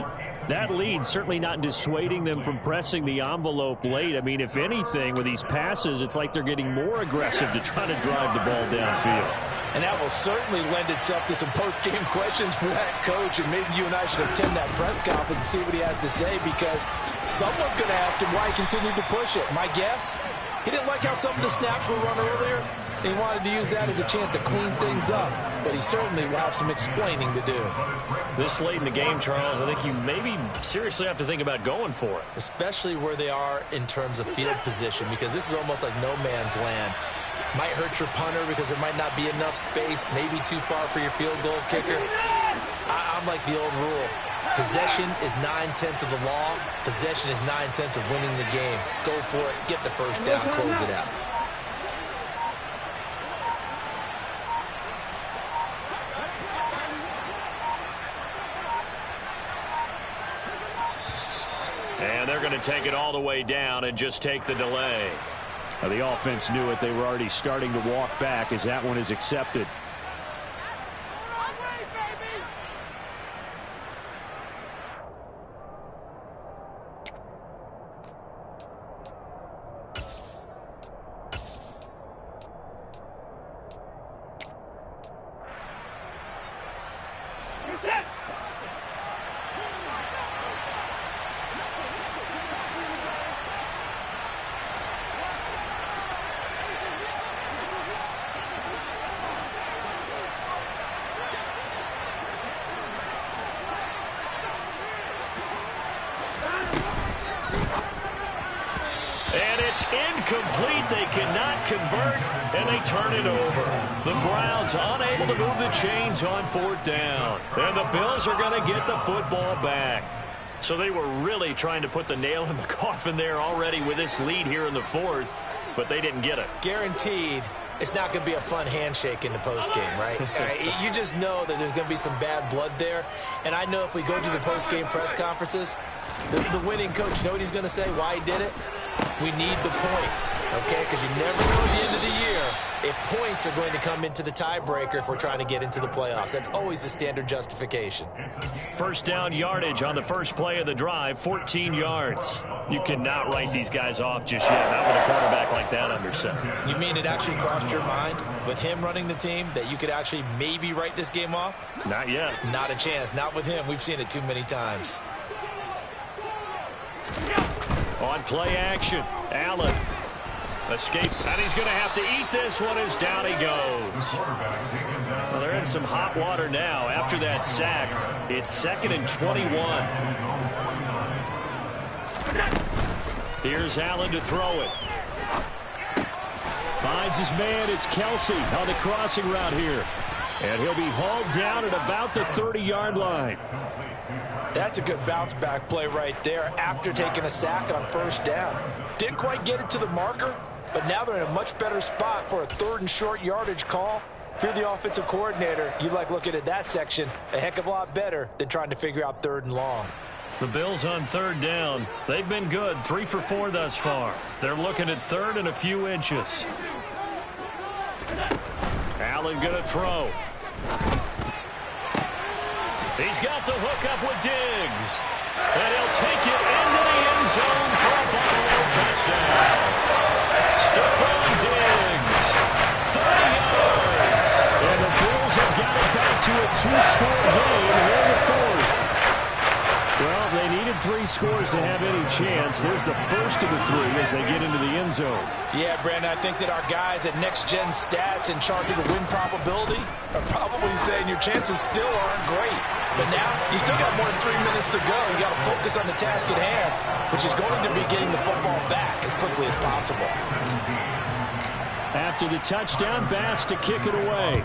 D: that lead certainly not dissuading them from pressing the envelope late. I mean, if anything, with these passes, it's like they're getting more aggressive to try to drive the ball downfield.
E: And that will certainly lend itself to some post-game questions for that coach, and maybe you and I should attend that press conference and see what he has to say, because someone's going to ask him why he continued to push it. My guess, he didn't like how some of the snaps were run earlier. He wanted to use that as a chance to clean things up, but he certainly will have some explaining to do.
D: This late in the game, Charles, I think you maybe seriously have to think about going for it.
E: Especially where they are in terms of field position, because this is almost like no man's land. Might hurt your punter because there might not be enough space, maybe too far for your field goal kicker. I'm like the old rule. Possession is 9/10 of the law. Possession is 9/10 of winning the game. Go for it. Get the first down. Close it out.
D: And they're going to take it all the way down and just take the delay. The offense knew it. They were already starting to walk back as that one is accepted. Incomplete. They cannot convert, and they turn it over. The Browns unable to move the chains on 4th down. And the Bills are going to get the football back. So they were really trying to put the nail in the coffin there already with this lead here in the 4th, but they didn't get it.
E: Guaranteed it's not going to be a fun handshake in the postgame, right? You just know that there's going to be some bad blood there. And I know if we go to the postgame press conferences, the winning coach, you know what he's going to say, why he did it? We need the points, okay? Because you never know at the end of the year if points are going to come into the tiebreaker if we're trying to get into the playoffs. That's always the standard justification.
D: 1st down yardage on the first play of the drive, 14 yards. You cannot write these guys off just yet, not with a quarterback like that under center.
E: You mean it actually crossed your mind with him running the team that you could actually maybe write this game off?
D: Not yet.
E: Not a chance. Not with him. We've seen it too many times.
D: On play action, Allen escapes, and he's going to have to eat this one as down he goes. Well, they're in some hot water now after that sack. It's 2nd and 21. Here's Allen to throw it. Finds his man. It's Kelsey on the crossing route here. And he'll be hauled down at about the 30-yard line.
E: That's a good bounce-back play right there after taking a sack on 1st down. Didn't quite get it to the marker, but now they're in a much better spot for a 3rd and short yardage call. If you're the offensive coordinator, you like looking at that section a heck of a lot better than trying to figure out 3rd and long.
D: The Bills on 3rd down. They've been good, 3 for 4 thus far. They're looking at 3rd and a few inches. Allen going to throw. He's got the hook up with Diggs. And he'll take it into the end zone for a Buffalo touchdown. Stephon Diggs, 30 yards. And the Bills have got it back to a 2-score game here in the 4th. Well, they needed 3 scores to have any chance. There's the first of the 3 as they get into the end zone.
E: Yeah, Brandon, I think that our guys at Next Gen Stats in charge of the win probability are probably saying your chances still aren't great. But now, you still got more than 3 minutes to go. You got to focus on the task at hand, which is going to be getting the football back as quickly as possible.
D: After the touchdown, Bass to kick it away.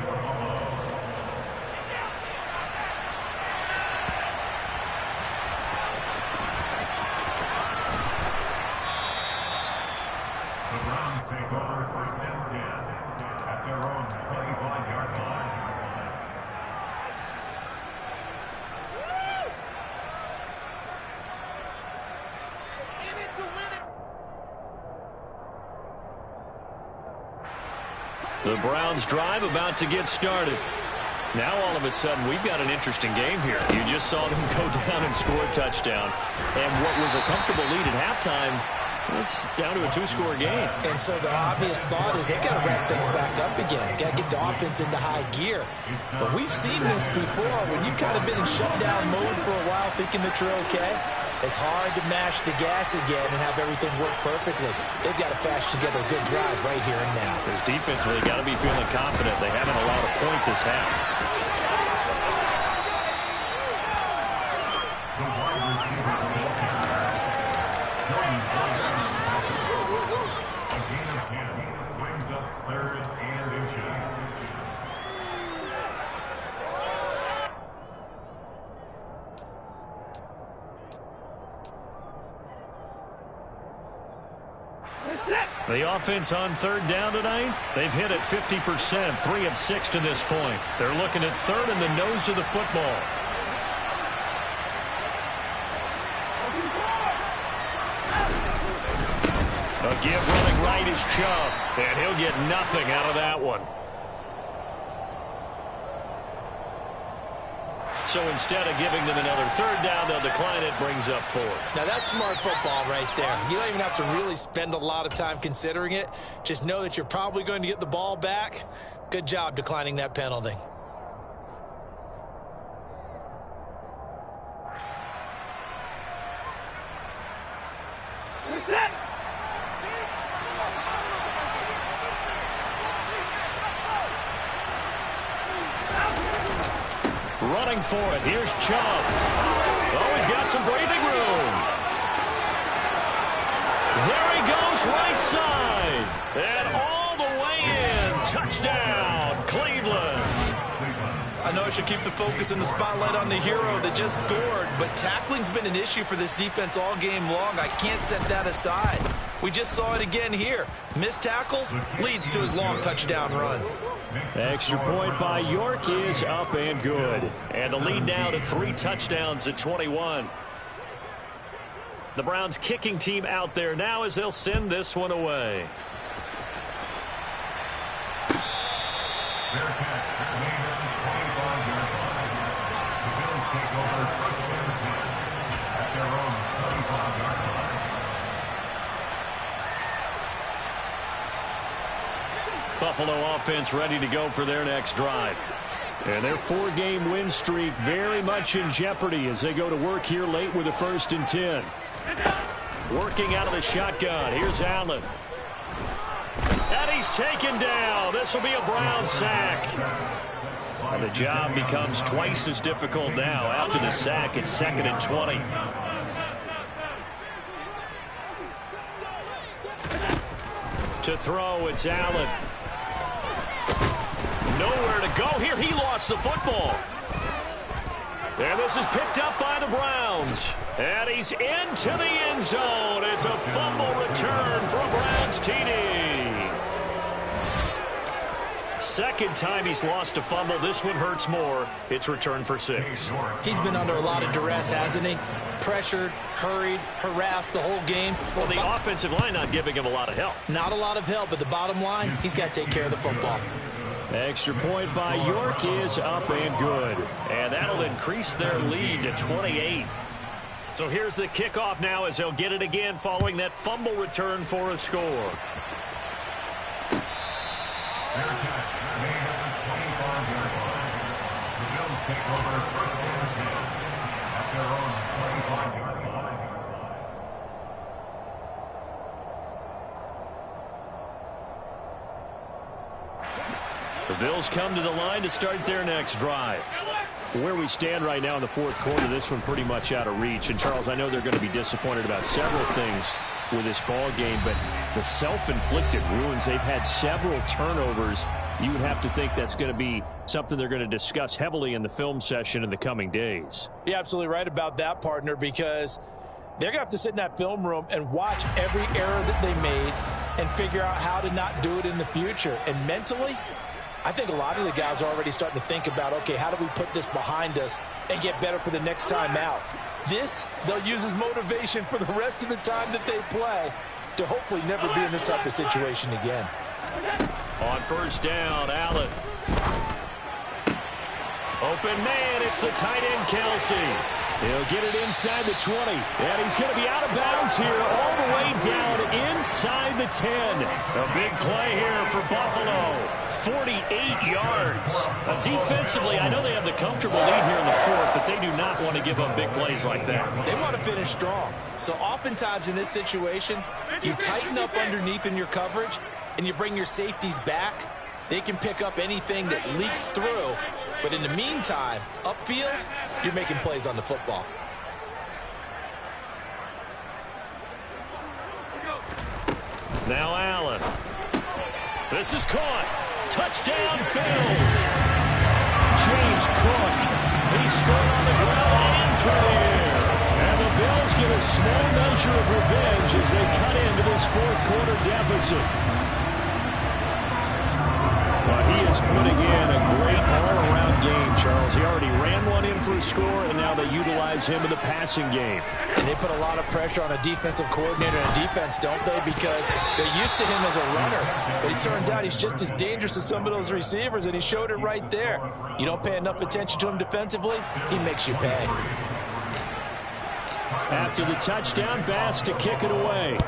D: The Browns drive about to get started. Now all of a sudden we've got an interesting game here. You just saw them go down and score a touchdown. And what was a comfortable lead at halftime, it's down to a 2-score game.
E: And so the obvious thought is they've got to ramp things back up again. Got to get the offense into high gear. But we've seen this before. When you've kind of been in shutdown mode for a while thinking that you're okay, it's hard to mash the gas again and have everything work perfectly. They've got to fashion together a good drive right here and now.
D: Because defensively, got to be feeling confident. They haven't allowed a point this half. The offense on 3rd down tonight, they've hit it 50%, 3 of 6 to this point. They're looking at 3rd in the nose of the football. A give running right is Chubb, and he'll get nothing out of that one. So instead of giving them another 3rd down, they'll decline it, brings up 4.
E: Now that's smart football right there. You don't even have to really spend a lot of time considering it. Just know that you're probably going to get the ball back. Good job declining that penalty.
D: Running for it. Here's Chubb. Oh, he's got some breathing room. There he goes right side. And all the way in. Touchdown, Cleveland.
E: I know I should keep the focus and the spotlight on the hero that just scored, but tackling's been an issue for this defense all game long. I can't set that aside. We just saw it again here. Missed tackles leads to his long touchdown run.
D: Extra point by York is up and good. And the lead now to 3 touchdowns at 21. The Browns kicking team out there now as they'll send this one away. Buffalo offense ready to go for their next drive. And their 4-game win streak very much in jeopardy as they go to work here late with a 1st and 10. Working out of the shotgun. Here's Allen. And he's taken down. This will be a Brown sack. And the job becomes twice as difficult now. After the sack, it's 2nd and 20. To throw, it's Allen. Nowhere to go here. He lost the football. And this is picked up by the Browns. And he's into the end zone. It's a fumble return for a Browns TD. second time he's lost a fumble. This one hurts more. It's returned for 6.
E: He's been under a lot of duress, hasn't he? Pressured, hurried, harassed the whole game.
D: Well, the offensive line not giving him a lot of help.
E: Not a lot of help, but the bottom line, he's got to take care of the football.
D: Extra point by York is up and good. And that'll increase their lead to 28. So here's the kickoff now as they'll get it again following that fumble return for a score. The Bills come to the line to start their next drive. Where we stand right now in the fourth quarter, this one pretty much out of reach. And, Charles, I know they're going to be disappointed about several things with this ball game, but the self-inflicted ruins, they've had several turnovers. You would have to think that's going to be something they're going to discuss heavily in the film session in the coming days.
E: You're absolutely right about that, partner, because they're going to have to sit in that film room and watch every error that they made and figure out how to not do it in the future. And mentally, I think a lot of the guys are already starting to think about, okay, how do we put this behind us and get better for the next time out? This, they'll use as motivation for the rest of the time that they play to hopefully never be in this type of situation again.
D: On first down, Allen. Open man, it's the tight end, Kelsey. He'll get it inside the 20, and he's going to be out of bounds here all the way down inside the 10. A big play here for Buffalo. 48 yards. Defensively, I know they have the comfortable lead here in the fourth, but they do not want to give up big plays like that.
E: They want to finish strong. So oftentimes in this situation, you tighten up underneath in your coverage, and you bring your safeties back. They can pick up anything that leaks through. But in the meantime, upfield, you're making plays on the football.
D: Now Allen. This is caught. Touchdown, Bills. James Cook. He scored on the ground and through the air. And the Bills get a small measure of revenge as they cut into this fourth quarter deficit. Well, he is putting in a great all-around game, Charles. He already ran one in for a score, and now they utilize him in the passing game.
E: And they put a lot of pressure on a defensive coordinator and defense, don't they? Because they're used to him as a runner. But it turns out he's just as dangerous as some of those receivers, and he showed it right there. You don't pay enough attention to him defensively, he makes you pay.
D: After the touchdown, Bass to kick it away.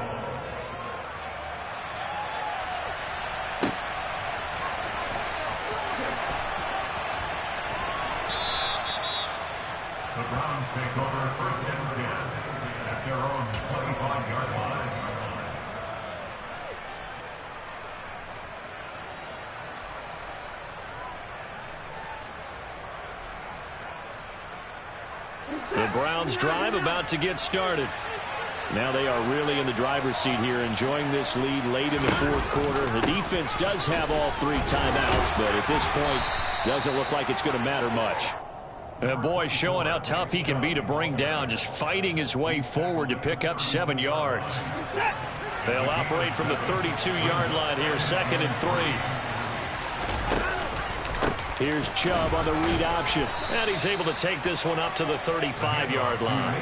F: The Browns take over first and 10 at their own 25-yard line.
D: The Browns drive about to get started. Now they are really in the driver's seat here, enjoying this lead late in the fourth quarter. The defense does have all 3 timeouts, but at this point, doesn't look like it's going to matter much. And boy, showing how tough he can be to bring down, just fighting his way forward to pick up 7 yards. They'll operate from the 32-yard line here, 2nd and 3. Here's Chubb on the read option. And he's able to take this one up to the 35-yard line.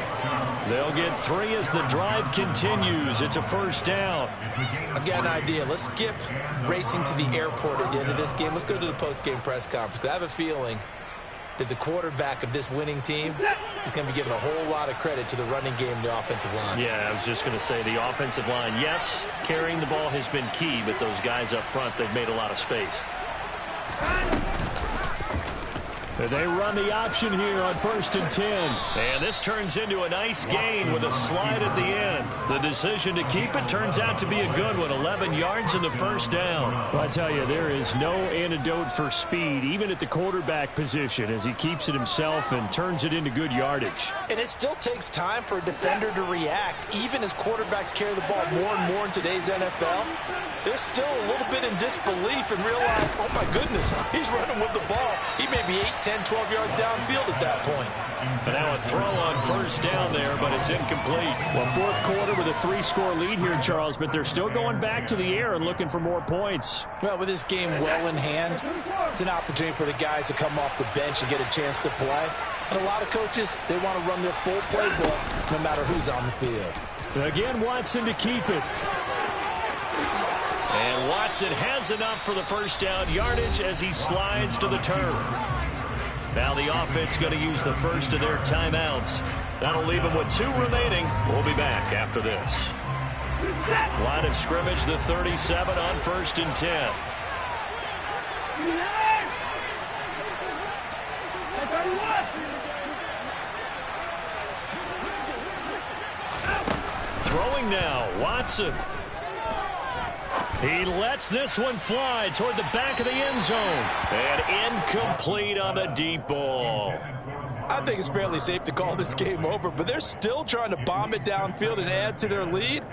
D: They'll get 3 as the drive continues. It's a first down.
E: I've got an idea. Let's skip racing to the airport at the end of this game. Let's go to the post-game press conference. I have a feeling that the quarterback of this winning team is going to be given a whole lot of credit to the running game and the offensive line.
D: Yeah, I was just going to say the offensive line, yes, carrying the ball has been key, but those guys up front, they've made a lot of space. They run the option here on 1st and 10. And this turns into a nice gain with a slide at the end. The decision to keep it turns out to be a good one. 11 yards in the first down. Well, I tell you, there is no antidote for speed, even at the quarterback position, as he keeps it himself and turns it into good yardage.
E: And it still takes time for a defender to react. Even as quarterbacks carry the ball more and more in today's NFL, they're still a little bit in disbelief and realize, oh my goodness, he's running with the ball. He may be 18 10, 12 yards downfield at that point.
D: And now a throw on first down there, but it's incomplete. Well, fourth quarter with a 3-score lead here, Charles, but they're still going back to the air and looking for more points.
E: Well, with this game well in hand, it's an opportunity for the guys to come off the bench and get a chance to play. And a lot of coaches, they want to run their full playbook no matter who's on the field.
D: Again, Watson to keep it. And Watson has enough for the first down yardage as he slides to the turf. Now the offense going to use the first of their timeouts. That'll leave them with 2 remaining. We'll be back after this. Line of scrimmage, the 37 on 1st and 10. Throwing now, Watson. He lets this one fly toward the back of the end zone. And incomplete on the deep ball.
E: I think it's fairly safe to call this game over, but they're still trying to bomb it downfield and add to their lead.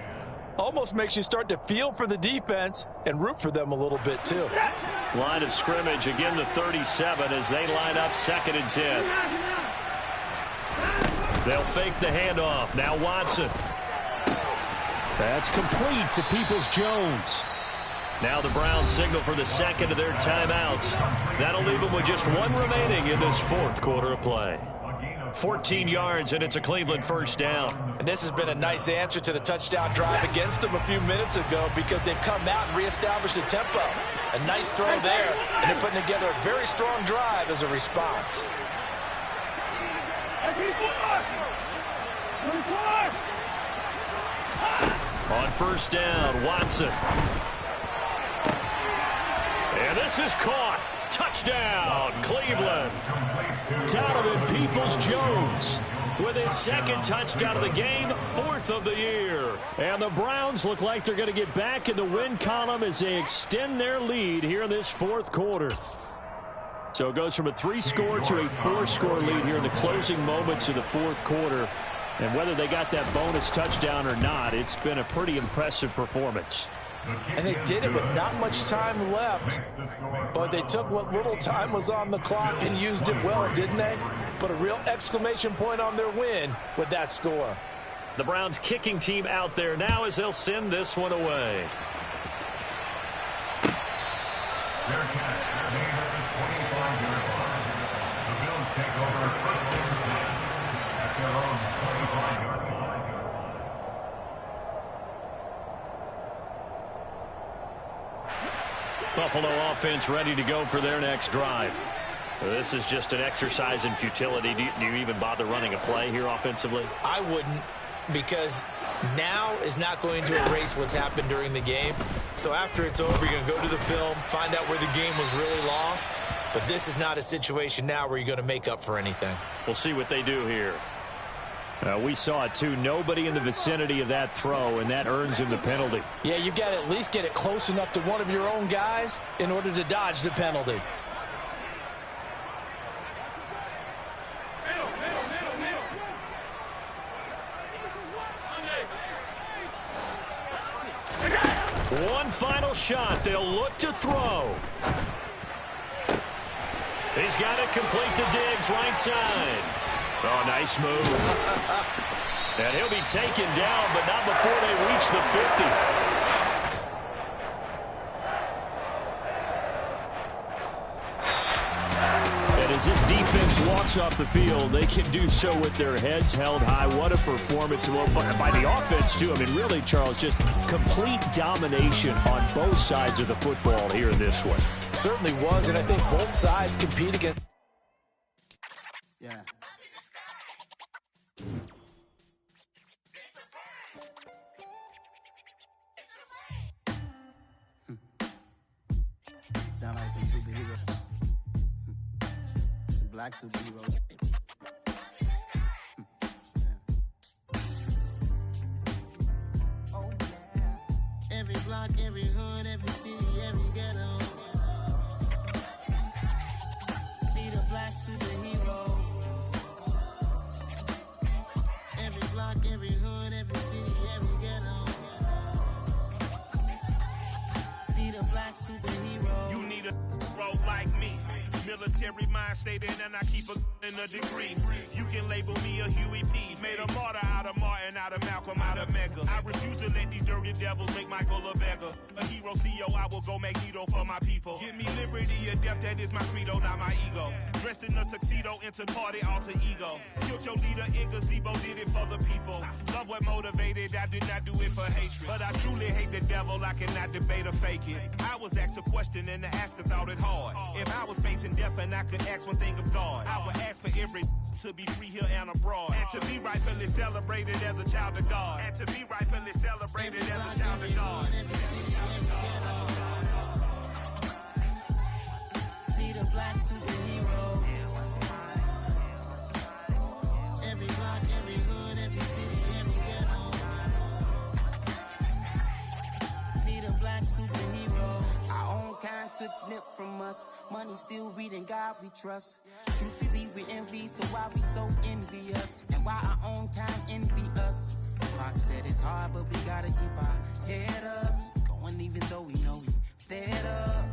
E: Almost makes you start to feel for the defense and root for them a little bit too.
D: Line of scrimmage, again the 37 as they line up 2nd and 10. They'll fake the handoff. Now Watson. That's complete to Peoples-Jones. Now the Browns signal for the second of their timeouts. That'll leave them with just 1 remaining in this fourth quarter of play. 14 yards, and it's a Cleveland first down.
E: And this has been a nice answer to the touchdown drive against them a few minutes ago because they've come out and reestablished the tempo. A nice throw there, and they're putting together a very strong drive as a response.
D: On first down, Watson. And this is caught. Touchdown, Cleveland. Donovan Peoples-Jones with his 2nd touchdown of the game, 4th of the year. And the Browns look like they're going to get back in the win column as they extend their lead here in this fourth quarter. So it goes from a 3-score to a 4-score lead here in the closing moments of the fourth quarter. And whether they got that bonus touchdown or not, it's been a pretty impressive performance.
E: And they did it with not much time left, but they took what little time was on the clock and used it well, didn't they? Put a real exclamation point on their win with that score.
D: The Browns kicking team out there now as they'll send this one away. Buffalo offense ready to go for their next drive. This is just an exercise in futility. Do you even bother running a play here offensively?
E: I wouldn't, because now is not going to erase what's happened during the game. So after it's over, you're going to go to the film, find out where the game was really lost. But this is not a situation now where you're going to make up for anything.
D: We'll see what they do here. We saw it, too. Nobody in the vicinity of that throw, and that earns him the penalty.
E: Yeah, you've got to at least get it close enough to one of your own guys in order to dodge the penalty.
D: One final shot. They'll look to throw. He's got it complete to Diggs, right side. Oh, nice move. And he'll be taken down, but not before they reach the 50. And as this defense walks off the field, they can do so with their heads held high. What a performance by the offense, too. I mean, really, Charles, just complete domination on both sides of the football here in this one.
E: Certainly was, and I think both sides compete against.
G: Yeah. Sound like some superheroes. Some black superheroes. Oh, yeah. Every block, every hood, every city, every ghetto. Need a black superhero. Every block, every hood, every city, every ghetto. Need a black superhero.
H: You need a hero like me. Military mind state and I keep in a degree. You can label me a Huey P. Made a martyr out of Martin, out of Malcolm, out of Mega. I refuse to let these dirty devils make Michael a beggar. A hero CEO, I will go Magneto for my people. Give me liberty or death, that is my credo, not my ego. Dressed in a tuxedo, enter party, alter ego. Killed your leader in gazebo, did it for the people. Love what motivated, I did not do it for hatred. But I truly hate the devil, I cannot debate or fake it. I was asked a question and the asker thought it hard. If I was facing death and I could ask one thing of God, I would ask for every to be free here and abroad. And to be rightfully celebrated as a child of God. And to be rightfully celebrated as a child of God.
G: Need a black superhero. Every block, every hood, every city, every ghetto. Need a black superhero. Our own kind took nip from us. Money still reading God we trust. Truthfully we envy, so why we so envious? And why our own kind envy us? Pac said it's hard, but we gotta keep our head up. Going even though we know we fed up.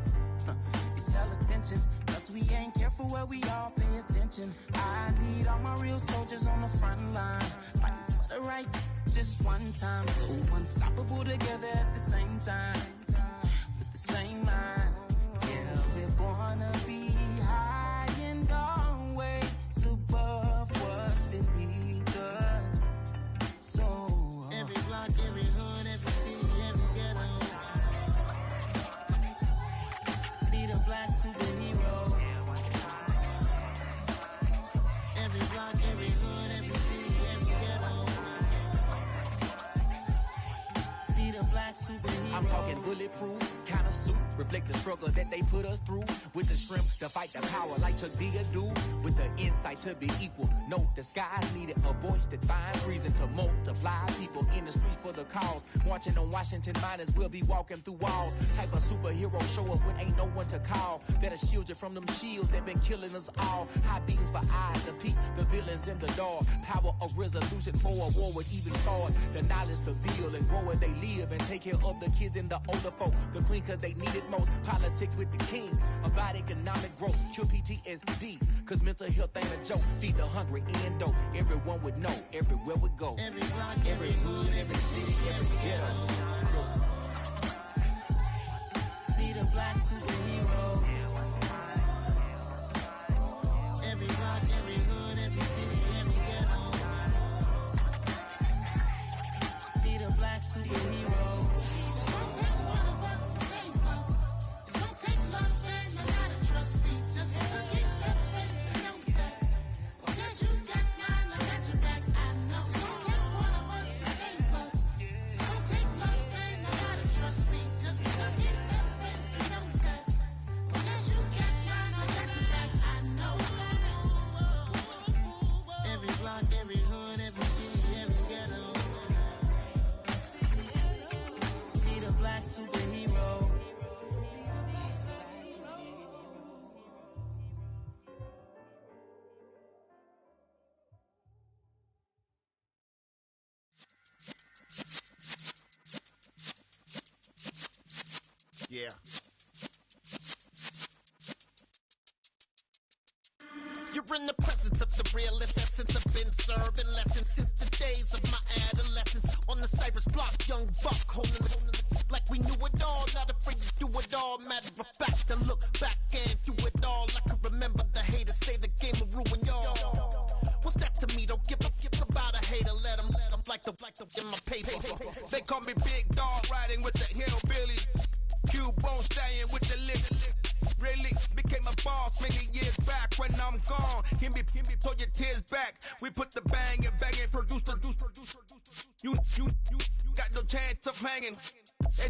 G: It's hella tension, cause we ain't careful where we all pay attention. I need all my real soldiers on the front line, fighting for the right just one time. So unstoppable together at the same time, with the same mind. Yeah, we're gonna be high and always above what's beneath us. So every block, every hood, every city, every ghetto. Need a black superhero. Every block, every hood, every city, every ghetto. Need a black superhero.
I: I'm talking bulletproof, kind of suit, reflect the struggle that they put us through. With the strength to fight the power like Chuck D do. With the insight to be equal. Note the sky needed a voice that finds reason to multiply. People in the streets for the cause. Marching on Washington, might as well be walking through walls. Type of superhero show up when ain't no one to call. That'll shield you from them shields that been killing us all. High beams for eyes to peek the villains in the dark. Power of resolution for a war would even start. The knowledge to build and grow where they live and take care of the kids and the older folk. The clean cause they need it most. Politics with the kings. About economic growth. Cure PTSD. Cause mental health ain't a joke. Feed the hungry and dope. Everyone would know. Everywhere we go.
G: Every block,
I: Every hood, every city, every ghetto.
G: need a black superhero. Every block, every hood, every city, every ghetto. Need a black superhero. It's gonna take one of us to save us. It's gonna take love and a lot of trust. We just got to get that faith and know that. Because you got mine, I got your back. I know. It's gonna take one of us to save us. It's gonna take love and a lot of trust. We just got to get that faith and know that. Because you got mine, I got your back. I know. Every block, every hood, every city, every ghetto. Need a black superhero.
J: Yeah. You're in the presence of the realest essence. I've been serving lessons since the days of my adolescence. On the Cypress block, young buck holding it like we knew it all. Not afraid to do it all. Matter of fact, to look back and do it all. I can remember the haters say the game will ruin y'all. What's that to me? Don't give about a hater. Let them like the in my paper.
H: They call me Big Dog, riding with the hillbillies. Cubone staying with the lick. Really became a boss many years back. When I'm gone, can be pull your tears back. We put the bang and produce. You got no chance of hanging.